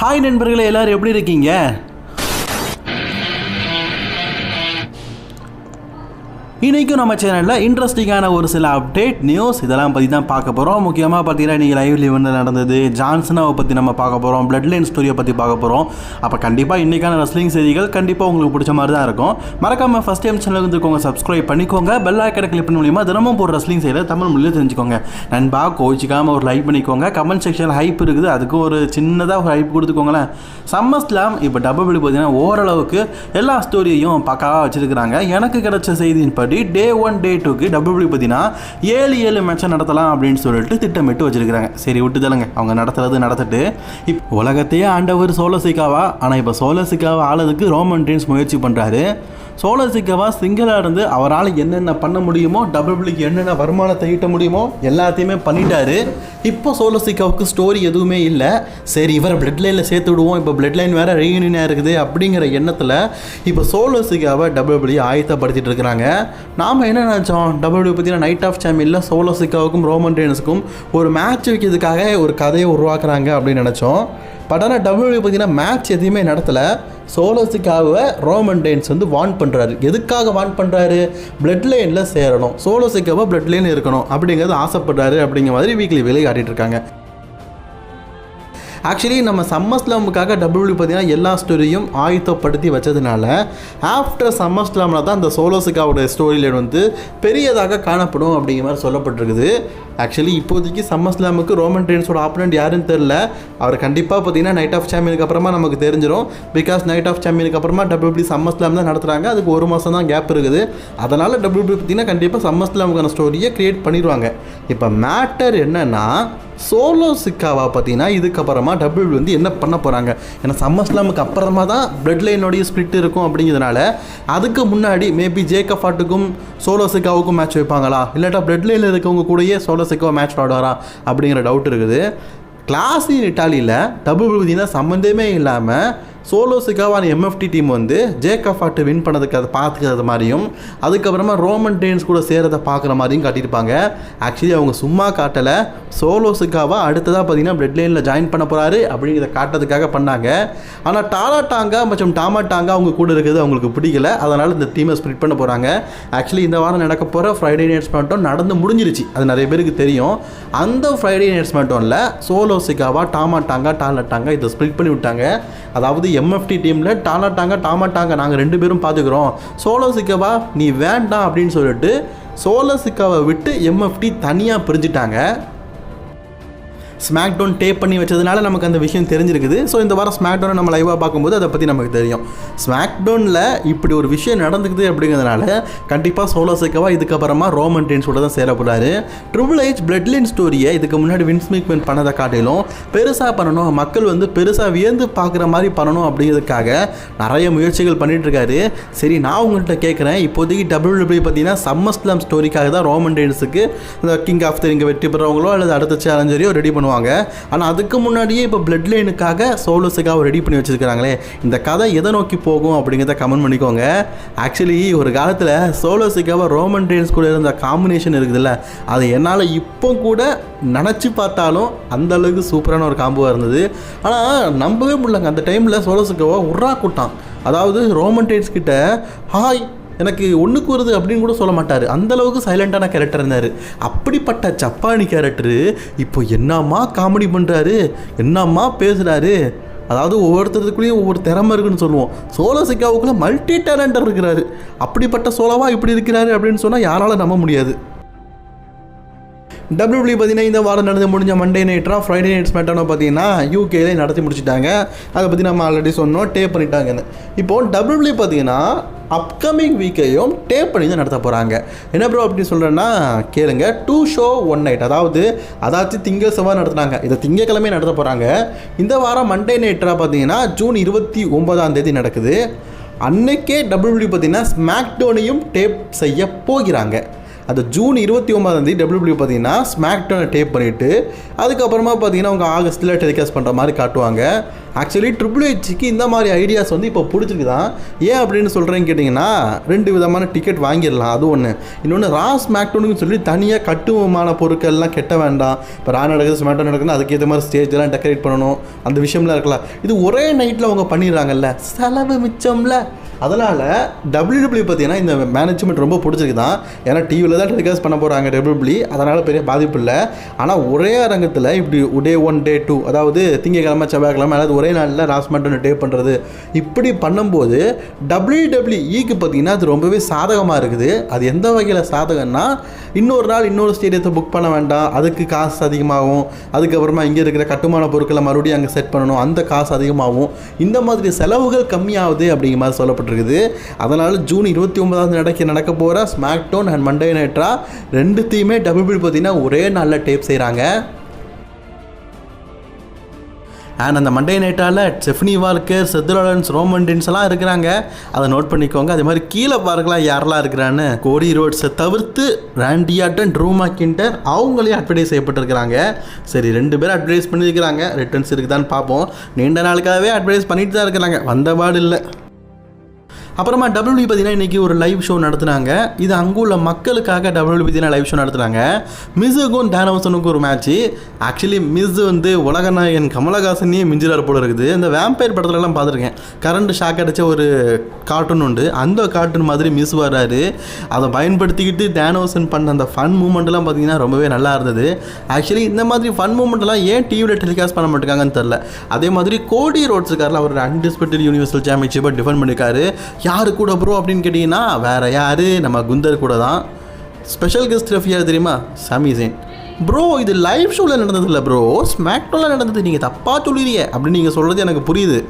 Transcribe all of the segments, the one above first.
Hi நண்பர்களே, எல்லோரும் எப்படி இருக்கீங்க? இன்றைக்கும் நம்ம சேனலில் இன்ட்ரெஸ்டிங்கான ஒரு சில அப்டேட் நியூஸ் இதெல்லாம் பற்றி தான் பார்க்க போகிறோம். முக்கியமாக பார்த்தீங்கன்னா இன்றைக்கி லைவ் ஈவெண்ட் நடந்தது, ஜான்சனாவை பற்றி நம்ம பார்க்க போகிறோம், பிளட் லைன் ஸ்டோரியை பற்றி பார்க்க போகிறோம். அப்போ கண்டிப்பாக இன்றைக்கான ரெஸ்லிங் செய்திகள் கண்டிப்பாக உங்களுக்கு பிடிச்ச மாதிரி தான் இருக்கும். மறக்காமல் ஃபஸ்ட் டைம் சேனலுக்கு வந்துக்கோங்க, சப்ஸ்கிரைப் பண்ணிக்கோங்க, பெல் ஐக்கனை கிளிக் பண்ண மூலியமாக தினமும் ஒரு ரெஸ்லிங் செய்யல தமிழ் மொழியில் தெரிஞ்சுக்கோங்க. நண்பா கோச்சிக்காமல் ஒரு லைக் பண்ணிக்கோங்க. கமெண்ட் செக்ஷனில் ஹைப் இருக்குது, அதுக்கு ஒரு சின்னதாக ஒரு ஹைப் கொடுத்துக்கோங்களேன். சம்மர்ஸ்லாம் இப்போ டபிள்யூ பார்த்தீங்கன்னா ஓரளவுக்கு எல்லா ஸ்டோரியையும் பக்காவாக வச்சுருக்கிறாங்க. எனக்கு கிடைச்ச செய்தியின் டே 1 டே 2க்கு டபிள்யூ பார்த்தீங்கன்னா 7 மேட்சை நடத்தலாம் அப்படின்னு சொல்லிட்டு திட்டமிட்டு வச்சிருக்காங்க. சரி விட்டுதலங்க, அவங்க நடத்திட்டு இப்போ உலகத்தையே ஆண்டவர் சோலோ சிக்காவா. ஆனால் இப்போ சோலோ சிக்காவா ஆளதுக்கு ரோமன் ரெயின்ஸ் முயற்சி பண்ணுறாரு. சோலோ சிக்காவா சிங்கிளாக இருந்து அவரால் என்னென்ன பண்ண முடியுமோ, டபிள்யூக்கு என்னென்ன வருமானத்தை ஈட்ட முடியுமோ எல்லாத்தையுமே பண்ணிட்டாரு. இப்போ சோலோ சிக்காவுக்கு ஸ்டோரி எதுவுமே இல்லை. சரி இவரை பிளட் லைனில் சேர்த்து விடுவோம், இப்போ பிளட் லைன் வேறு ரீயூனியனாக இருக்குது அப்படிங்கிற எண்ணத்தில் இப்போ சோலோ சிக்காவை டபிள்யூ ஆயத்தப்படுத்திட்டு இருக்கிறாங்க. நாம் என்ன நினச்சோம், டபிள்யூ பார்த்தீங்கன்னா நைட் ஆஃப் சாம்பியனில் சோலோ சிக்காவுக்கும் ரோமன் ரெயின்ஸுக்கும் ஒரு மேட்ச் வைக்கிறதுக்காக ஒரு கதையை உருவாக்குறாங்க அப்படின்னு நினச்சோம். பட் ஆனால் டபிள்யூ பார்த்தீங்கன்னா மேட்ச் எதுவுமே நடத்தலை. சோலோ சிக்காவை ரோமன் ரெயின்ஸ் வார்ன் பண்ணுறாரு. எதுக்காக வார்ன் பண்ணுறாரு? பிளட் லைனில் சேரணும், சோலோ சிக்காவை பிளட் லைனில் இருக்கணும் அப்படிங்கிறது ஆசைப்படுறாரு அப்படிங்கிற மாதிரி வீக்லி வெளியே காட்டிகிட்டு இருக்காங்க. ஆக்சுவலி நம்ம சம்மர்ஸ்லாமுக்காக டபிள்யூ பார்த்தீங்கன்னா எல்லா ஸ்டோரியும் ஆயத்தப்படுத்தி வச்சதுனால ஆஃப்டர் சம்மர்ஸ்லாமில் தான் அந்த சோலோ சிக்காவோட ஸ்டோரியில் பெரியதாக காணப்படும் அப்படிங்கிற மாதிரி சொல்லப்பட்டிருக்குது. ஆக்சுவலி இப்போதைக்கு சம்மர்ஸ்லாமுக்கு ரோமன் ரெயின்ஸோட ஆப்போனன்ட் யாருன்னு தெரில. அவர் கண்டிப்பாக பார்த்தீங்கன்னா நைட் ஆஃப் சாம்பியனுக்கு அப்புறமா நமக்கு தெரிஞ்சிடும். பிகாஸ் நைட் ஆஃப் சாம்பியனுக்கு அப்புறமா டபிள்யூ சம்மர்ஸ்லாம் தான் நடத்துகிறாங்க. அதுக்கு ஒரு மாதம் தான் கேப் இருக்குது. அதனால் டபிள்யூ பார்த்தீங்கன்னா கண்டிப்பாக சம்மர்ஸ்லாமுக்கான ஸ்டோரியை க்ரியேட் பண்ணிடுவாங்க. இப்போ மேட்டர் என்னென்னா, சோலோ சிக்காவா பார்த்தீங்கன்னா இதுக்கப்புறமா டபிள்யூ என்ன பண்ண போகிறாங்க? ஏன்னா சம்மர்ஸ்லாமுக்கு அப்புறமா தான் பிளட் லைனோடைய ஸ்பிளிட் இருக்கும் அப்படிங்கிறதுனால அதுக்கு முன்னாடி மேபி ஜேக்கப் ஹார்ட்டுக்கும் சோலோ சிக்காவுக்கும் மேட்ச் வைப்பாங்களா, இல்லாட்டா பிளட் லைனில் இருக்கவங்க கூடயே சோலோ சிக்காவை மேட்ச் ஆடுவாரா அப்படிங்கிற டவுட் இருக்குது. கிளாஸ் இன் இட்டாலியில் டபிள்யூ பார்த்தீங்கன்னா சம்மந்தமே இல்லாமல் சோலோ சிக்காவான MFT team Jacob Hart win பண்ணதுக்கு அதை பார்த்துக்கிறது மாதிரியும், அதுக்கப்புறமா ரோமன் ரெயின்ஸ் கூட சேரதை பார்க்குற மாதிரியும் காட்டியிருப்பாங்க. ஆக்சுவலி அவங்க சும்மா காட்டலை, சோலோ சிக்காவா அடுத்ததாக பார்த்தீங்கன்னா பிளட் லைனில் ஜாயின் பண்ண போகிறாரு அப்படிங்கிறத காட்டுறதுக்காக பண்ணாங்க. ஆனால் டாலா டாங்கா மற்றும் டாமா டாங்கா அவங்க கூட இருக்கிறது அவங்களுக்கு பிடிக்கல. அதனால் இந்த டீமை ஸ்ப்ளிட் பண்ண போகிறாங்க. ஆக்சுவலி இந்த வாரம் நடக்க போகிற ஃப்ரைடே நைட் ஸ்மாக்டவுன் நடந்து முடிஞ்சிருச்சு, அது நிறைய பேருக்கு தெரியும். அந்த ஃப்ரைடே நைட் ஸ்மாக்டவுனில் சோலோ சிக்காவா டாமா டாங்கா டாலா டாங்கா இதை ஸ்ப்ளிட் பண்ணி விட்டாங்க. அதாவது எம்எஃப்டி டீமில் டாமா டாங்கா நாங்கள் 2 பேரும் பார்த்துக்கிறோம், சோலோ சிக்காவா நீ வேண்டாம் அப்படின்னு சொல்லிட்டு சோலோ சிக்காவை விட்டு எம்எஃப்டி தனியாக பிரிஞ்சுட்டாங்க. ஸ்மாக்டவுன் டேப் பண்ணி வச்சதுனால நமக்கு அந்த விஷயம் தெரிஞ்சிருக்குது. ஸோ இந்த வாரம் ஸ்மாக்டவுனை நம்ம லைவாக பார்க்கும்போது அதை பற்றி நமக்கு தெரியும். ஸ்மாக்டவுனில் இப்படி ஒரு விஷயம் நடந்துக்குது அப்படிங்கிறதுனால கண்டிப்பாக சோலோ சிக்காவா இதுக்கப்புறமா ரோமன் ரெயின்ஸோட தான் சேரப்படுறாரு. ட்ரிபிள் ஹெச் பிளட் லைன் ஸ்டோரியை இதுக்கு முன்னாடி வின்ஸ் மேக்மேன் பண்ணதை காட்டிலும் பெருசாக பண்ணணும், மக்கள் பெருசாக வியந்து பார்க்குற மாதிரி பண்ணணும் அப்படிங்கிறதுக்காக நிறைய முயற்சிகள் பண்ணிகிட்ருக்காரு. சரி நான் உங்கள்கிட்ட கேட்குறேன், இப்போதைக்கு டபிள்யூ பார்த்தீங்கன்னா சம்மர்ஸ்லாம் ஸ்டோரிக்காக தான் ரோமன் ரெயின்ஸுக்கு இந்த கிங் ஆஃப் த ரிங்கை வெற்றி பெறவங்களோ அல்லது அடுத்த சேலஞ்சரையோ ரெடி பண்ணுவாங்க. ஆனால் அதுக்கு முன்னாடியே இப்போ பிளட் லைனுக்காக சோலோ சிக்காவை ரெடி பண்ணி வச்சிருக்காங்களே, இந்த கதை எதை நோக்கி போகும் அப்படிங்கிறத கமெண்ட் பண்ணிக்கோங்க. ஆக்சுவலி ஒரு காலத்தில் சோலோ சிக்காவை ரோமன் ரெயின்ஸ் கூட இருந்த காம்பினேஷன் இருக்குதுல்ல, அது என்னால் இப்போ கூட நினச்சி பார்த்தாலும் அந்த அளவுக்கு சூப்பரான ஒரு காம்போவாக இருந்தது. ஆனால் நம்பவே முடியலங்க, அந்த டைமில் சோலோ சிக்காவை உர்ரா கூட்டான். அதாவது ரோமன் ரெயின்ஸ் கிட்ட ஹாய் எனக்கு ஒன்றுக்கு வருது அப்படின்னு கூட சொல்ல மாட்டார். அந்தளவுக்கு சைலண்டான கேரக்டர் இருந்தார். அப்படிப்பட்ட ஜப்பானி கேரக்டரு இப்போ என்னம்மா காமெடி பண்ணுறாரு, என்னம்மா பேசுகிறாரு. அதாவது ஒவ்வொருத்தருக்குள்ளேயும் ஒவ்வொரு திறமை இருக்குன்னு சொல்லுவோம். சோலோ சிக்காவுக்குள்ளே மல்டி டேலண்டர் இருக்கிறாரு. அப்படிப்பட்ட சோலோவா இப்படி இருக்கிறாரு அப்படின்னு சொன்னால் யாரால் நம்ப முடியாது. டபிள்யூ பார்த்தீங்கன்னா இந்த வாரம் நடந்து முடிஞ்ச மண்டே நைட்ரா ஃப்ரைடே நைட் ஸ்மாக்டவுனை பார்த்தீங்கன்னா யூகேலே நடத்தி முடிச்சுட்டாங்க. அதை பற்றி நம்ம ஆல்ரெடி சொன்னோம், டேப் பண்ணிட்டாங்கன்னு. இப்போது டபிள்யூ பார்த்தீங்கன்னா அப்கமிங் வீக்கையும் டேப் பண்ணி தான் நடத்த போகிறாங்க. என்ன ப்ரோ அப்படின்னு சொல்கிறேன்னா கேளுங்க, 2 ஷோ 1 நைட், அதாச்சும் திங்கள் செவ்வாய் நடத்துனாங்க, இதை திங்கக்கிழமை நடத்த போகிறாங்க. இந்த வாரம் மண்டே நைட்ரா பார்த்தீங்கன்னா ஜூன் 29 நடக்குது. அன்னைக்கே டபிள்யூ பார்த்தீங்கன்னா ஸ்மாக்டவுனையும் டேப் செய்ய போகிறாங்க. அது ஜூன் 29 டபிள்யூ பார்த்தீங்கன்னா ஸ்மாக்டவுனை டேப் பண்ணிவிட்டு அதுக்கப்புறமா பார்த்தீங்கன்னா அவங்க ஆகஸ்ட்டில் டெலிகாஸ்ட் பண்ணுற மாதிரி காட்டுவாங்க. ஆக்சுவலி ட்ரிபிள் ஹெச்க்கு இந்த மாதிரி ஐடியாஸ் வந்து இப்போ பிடிச்சிருக்குதான். ஏன் அப்படின்னு சொல்கிறேன்னு கேட்டிங்கன்னா 2 விதமான டிக்கெட் வாங்கிடலாம், அது ஒன்று. இன்னொன்று ராஸ் மேக்டோனுக்கு சொல்லி தனியாக கட்டுமான பொருட்கள்லாம் கெட்ட வேண்டாம். இப்போ ரா நடக்குது ஸ்மாக்டோ நடக்குதுன்னு அதுக்கேற்ற மாதிரி ஸ்டேஜெலாம் டெக்கரேட் பண்ணணும், அந்த விஷயம்லாம் இருக்கலாம். இது ஒரே நைட்டில் அவங்க பண்ணிடுறாங்கல்ல, செலவு மிச்சம்ல. அதனால் WWE பார்த்தீங்கன்னா இந்த மேனேஜ்மெண்ட் ரொம்ப பிடிச்சிருக்குதான். ஏன்னா டிவியில் தான் டெலிகாஸ்ட் பண்ண போகிறாங்க WWE, அதனால் பெரிய பாதிப்பு இல்லை. ஆனால் ஒரே அரங்கத்தில் இப்படி டே 1 டே 2, அதாவது திங்கக்கிழமை செவ்வாய்க்கிழமை அதாவது ஒரே நாளில் ராஸ் மேக்டோன் டே பண்ணுறது, இப்படி பண்ணும்போது WWEக்கு பார்த்தீங்கன்னா அது ரொம்பவே சாதகமாக இருக்குது. அது எந்த வகையில் சாதகம்னா, இன்னொரு நாள் இன்னொரு ஸ்டேடியத்தை புக் பண்ண வேண்டாம், அதுக்கு காசு அதிகமாகும். அதுக்கப்புறமா இங்கே இருக்கிற கட்டுமான பொருட்களை மறுபடியும் அங்கே செட் பண்ணணும், அந்த காசு அதிகமாகும். இந்த மாதிரி செலவுகள் கம்மியாகுது அப்படிங்கிற மாதிரி சொல்லப்பட்டிருக்குது. அதனால் ஜூன் 29 நடக்க போகிற SmackDown and Monday night Raw ரெண்டுத்தையுமே WWE பார்த்தீங்கன்னா ஒரே நாளில் டேப் செய்கிறாங்க. அண்ட் அந்த மண்டே நைட்டால் ஸ்டெஃபனி வால்கர், செத் ராலின்ஸ், ரோமன் ரெயின்ஸ் எல்லாம் இருக்கிறாங்க, அதை நோட் பண்ணிக்கோங்க. அதே மாதிரி கீழே பார்க்கலாம் யாரெல்லாம் இருக்கிறான்னு. கோடி ரோட்ஸை தவிர்த்து ராண்டி ஆர்டன், ட்ரூ மேக்கின்டையர் அவங்களையும் அட்வர்டைஸ் செய்யப்பட்டிருக்கிறாங்க. சரி, 2 பேர் அட்வர்டைஸ் பண்ணியிருக்கிறாங்க, ரிட்டர்ன்ஸ் இருக்குதான்னு பார்ப்போம். நீண்ட நாளுக்காகவே அட்வர்டைஸ் பண்ணிட்டு தான் இருக்கிறாங்க, வந்தபாடு இல்லை. அப்புறமா WWE பார்த்தீங்கன்னா இன்றைக்கி ஒரு லைவ் ஷோ நடத்துனாங்க. இது அங்கே உள்ள மக்களுக்காக WWE பார்த்தீங்கன்னா லைவ் ஷோ நடத்துனாங்க. மிஸுக்கும் டேனோசனுக்கும் ஒரு மேட்ச்சு. ஆக்சுவலி மிஸ் வந்து உலக நாயகன் கமலஹாசனையே மிஞ்சிறார் போல இருக்குது. இந்த வேம்பயர் படத்துலலாம் பார்த்துருக்கேன், கரண்ட் ஷாக் அடித்த ஒரு கார்ட்டூன் உண்டு, அந்த கார்ட்டூன் மாதிரி மிஸ் வர்றாரு. அதை பயன்படுத்திக்கிட்டு டேனோசன் பண்ண அந்த ஃபன் மூமெண்ட்லாம் பார்த்தீங்கன்னா ரொம்பவே நல்லா இருந்தது. ஆக்சுவலி இந்த மாதிரி ஃபன் மூமெண்ட்லாம் ஏன் டிவியில் டெலிகாஸ்ட் பண்ண மாட்டேங்காங்கன்னு தெரில. அதே மாதிரி கோடி ரோட்ஸ் இருக்கார்ல, அவர் அன்டிஸ்பியூட்டட் யூனிவர்சல் சாம்பியன்ஷிப்பை டிஃபெண்ட் பண்ணியிருக்காரு. யாரு கூட ப்ரோ அப்படின்னு கேட்டிங்கன்னா வேறு யார், நம்ம குந்தர் கூட தான். ஸ்பெஷல் கெஸ்ட் ரெஃப் யார் தெரியுமா? சாமி ஜெயின். ப்ரோ இது லைவ் ஷோவில் நடந்தது இல்லை ப்ரோ, ஸ்மாக்டவுனில் நடந்தது, நீங்கள் தப்பாக சொல்லிடுறிய அப்படின்னு நீங்கள் சொல்கிறது எனக்கு புரியுது.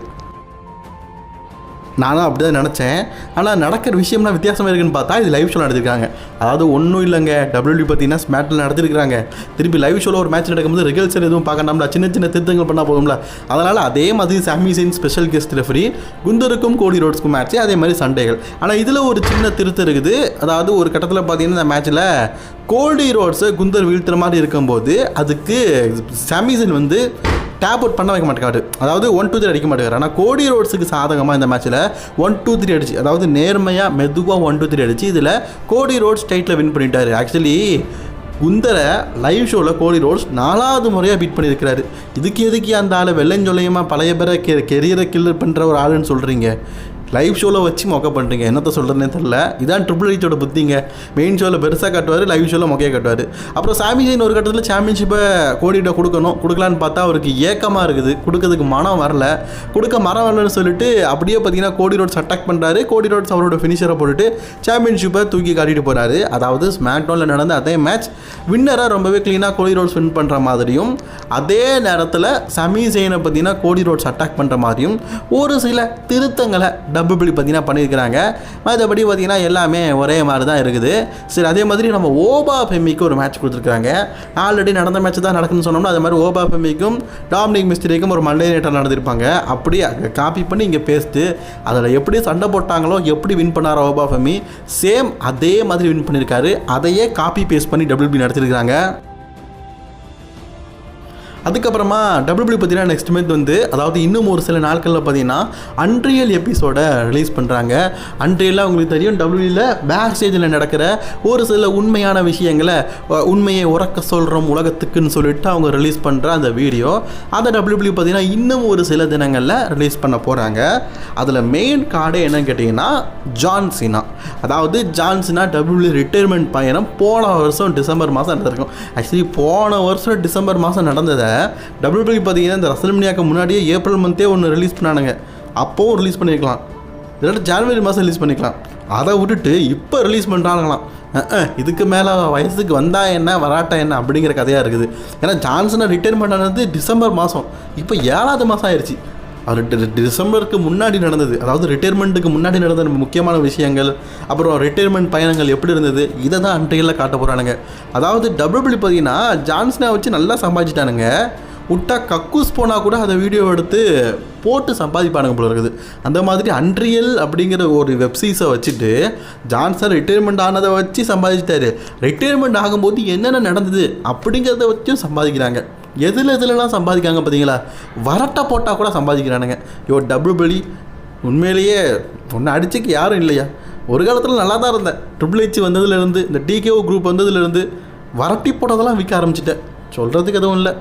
நானும் அப்படி தான் நினச்சேன். ஆனால் நடக்கிற விஷயம்லாம் வித்தியாசமாக இருக்குன்னு பார்த்தா இது லைவ் ஷோ நடத்திருக்காங்க. அதாவது ஒன்றும் இல்லைங்க, WWE பார்த்தீங்கன்னா ஸ்மாக்டவுன் நடத்திருக்காங்க. திருப்பி லைவ் ஷோவில் ஒரு மேட்ச் நடக்கும்போது ரிகல்சர் எதுவும் பார்க்கணும்ல, சின்ன சின்ன திருத்தங்கள் பண்ணால் போதும்ல. அதனால் அதே மாதிரி சாமி ஜெயின் ஸ்பெஷல் கெஸ்ட் ரெஃபரி, குந்தருக்கும் கோடி ரோட்ஸ்க்கும் மேட்ச்சு, அதே மாதிரி சண்டைகள். ஆனால் இதில் ஒரு சின்ன திருத்தம் இருக்குது. அதாவது ஒரு கட்டத்தில் பார்த்தீங்கன்னா இந்த மேட்ச்சில் கோடி ரோட்ஸை குந்தர் வீழ்த்துற மாதிரி இருக்கும்போது அதுக்கு சாமி ஜெயின் வந்து டேப் அவுட் பண்ண வைக்க மாட்டேங்காரு. அதாவது 1 2 3 அடிக்க மாட்டேங்காரு. ஆனால் கோடி ரோட்ஸுக்கு சாதகமாக இந்த மேட்ச்சில் 1 2 3 அடிச்சு, அதாவது நேர்மையாக மெதுவாக 1 2 3 அடிச்சு இதில் கோடி ரோட்ஸ் டைட்டில் வின் பண்ணிட்டாரு. ஆக்சுவலி குந்தரை லைவ் ஷோவில் கோடி ரோட்ஸ் 4வது முறையாக பீட் பண்ணியிருக்கிறாரு. இதுக்கு எதுக்கு அந்த ஆளை வெள்ளஞ்சொல்லையுமா பழைய பேரை கெரியரை கில்லர் பண்ணுற ஒரு ஆளுன்னு சொல்கிறீங்க? லைவ் ஷோவில் வச்சு மொக்க பண்ணுறீங்க, என்னத்தை சொல்கிறதுனே தெரில. இதான் ட்ரிபிள் ஹெச்சோட புத்திங்க. மெயின் ஷோவில் பெருசாக காட்டுவார், லைவ் ஷோவில் மொக்கையாக காட்டுவார். அப்புறம் சாமி ஜெயின் ஒரு கட்டத்தில் சாம்பியன்ஷிப்பை கோடிகிட்ட கொடுக்கலான்னு பார்த்தா அவருக்கு ஏக்கமாக இருக்குது, கொடுக்கறதுக்கு மனம் வரல. வரலன்னு சொல்லிட்டு அப்படியே பார்த்தீங்கன்னா கோடி ரோட்ஸ் அட்டாக் பண்ணுறாரு. கோடி ரோட்ஸ் அவரோட ஃபினிஷரை போட்டுட்டு சாம்பியன்ஷிப்பை தூக்கி காட்டிட்டு போகிறாரு. அதாவது ஸ்மாக்டவுனில் நடந்த அதே மேட்ச் வின்னராக ரொம்பவே க்ளீனாக கோடி ரோட்ஸ் வின் பண்ணுற மாதிரியும், அதே நேரத்தில் சாமி ஜெயினை பார்த்தீங்கன்னா கோடி ரோட்ஸ் அட்டாக் பண்ணுற மாதிரியும் ஒரு சில திருத்தங்களை WWE பார்த்தீங்கன்னா பண்ணியிருக்கிறாங்க. மற்றபடி பார்த்தீங்கன்னா எல்லாமே ஒரே மாதிரி தான் இருக்குது. சரி, அதே மாதிரி நம்ம ஓபா ஃபெமிக்கு ஒரு மேட்ச் கொடுத்துருக்காங்க. ஆல்ரெடி நடந்த மேட்ச் தான் நடக்குன்னு சொன்னோம்னா அதே மாதிரி ஓபா ஃபெமிக்கும் டாமினிக் மிஸ்டரிக்கும் ஒரு மண்டே நைட்டாக நடந்திருப்பாங்க. அப்படியே காப்பி பண்ணி இங்கே பேசிட்டு அதில் எப்படி சண்டை போட்டாங்களோ, எப்படி வின் பண்ணாரோ ஓபா ஃபெமி, சேம் அதே மாதிரி வின் பண்ணியிருக்காரு. அதையே காப்பி பேஸ்ட் பண்ணி WWE நடத்திருக்கிறாங்க. அதுக்கப்புறமா WWE பார்த்தீங்கன்னா நெக்ஸ்ட் மந்த் வந்து, அதாவது இன்னும் ஒரு சில நாட்களில் பார்த்தீங்கன்னா அன்ரியல் எபிசோடை ரிலீஸ் பண்ணுறாங்க. அன்ரியலாக உங்களுக்கு தெரியும், WWEல பேக் ஸ்டேஜில் நடக்கிற ஒரு சில உண்மையான விஷயங்களை, உண்மையை உறக்க சொல்கிறோம் உலகத்துக்குன்னு சொல்லிட்டு அவங்க ரிலீஸ் பண்ணுற அந்த வீடியோ, அதை WWE பார்த்தீங்கன்னா இன்னும் ஒரு சில தினங்களில் ரிலீஸ் பண்ண போகிறாங்க. அதில் மெயின் கார்டே என்னன்னு கேட்டிங்கன்னா ஜான் சீனா. அதாவது ஜான் சீனா WWE ரிட்டையர்மெண்ட் பயணம் போன வருஷம் டிசம்பர் மாதம் நடந்திருக்கும். ஆக்சுவலி போன வருஷம் டிசம்பர் மாதம் நடந்ததை WWE பார்த்தீங்கன்னா இந்த ரசல்மனியாக்கு முன்னாடியே ஏப்ரல் மந்தே ஒன்று ரிலீஸ் பண்ணானுங்க. அப்போவும் ரிலீஸ் பண்ணியிருக்கலாம், இல்லாட்டி ஜனவரி மாதம் ரிலீஸ் பண்ணிக்கலாம். அதை விட்டுட்டு இப்போ ரிலீஸ் பண்ணுறாங்களாம். இதுக்கு மேலே வயசுக்கு வந்தால் என்ன வராட்டா என்ன அப்படிங்கிற கதையாக இருக்குது. ஏன்னா ஜான்சனை ரிட்டையர்மெண்ட் ஆனது டிசம்பர் மாதம், இப்போ 7வது மாதம் ஆயிடுச்சு. அது டிசம்பருக்கு முன்னாடி நடந்தது, அதாவது ரிட்டையர்மெண்ட்டுக்கு முன்னாடி நடந்த முக்கியமான விஷயங்கள், அப்புறம் ரிட்டையர்மெண்ட் பயணங்கள் எப்படி இருந்தது, இதை தான் அன்றையில் காட்ட போகிறானுங்க. அதாவது WWE பார்த்தீங்கன்னா ஜான்சனை வச்சு நல்லா சம்பாதிச்சிட்டானுங்க. விட்டா கக்கூஸ் போனால் கூட அதை வீடியோ எடுத்து போட்டு சம்பாதிப்பானுங்க போல இருக்குது. அந்த மாதிரி அன்ரியல் அப்படிங்கிற ஒரு வெப்சீரிஸை வச்சுட்டு ஜான்சன் ரிட்டையர்மெண்ட் ஆனதை வச்சு சம்பாதிச்சிட்டாரு. ரிட்டையர்மெண்ட் ஆகும்போது என்னென்ன நடந்தது அப்படிங்கிறத வச்சும் சம்பாதிக்கிறாங்க. எதுலலாம் சம்பாதிக்காங்க பார்த்தீங்களா? வரட்டை போட்டால் கூட சம்பாதிக்கிறானுங்க. WWE உண்மையிலேயே ஒன்று அடிச்சுக்கு யாரும் இல்லையா? ஒரு காலத்தில் நல்லா தான் இருந்தேன். ட்ரிபிள் ஹெச் வந்ததுலேருந்து, இந்த டிகேஓ குரூப் வந்ததுலேருந்து வரட்டி போட்டதெல்லாம் விற்க ஆரம்பிச்சிட்டேன். சொல்கிறதுக்கு எதுவும் இல்லை.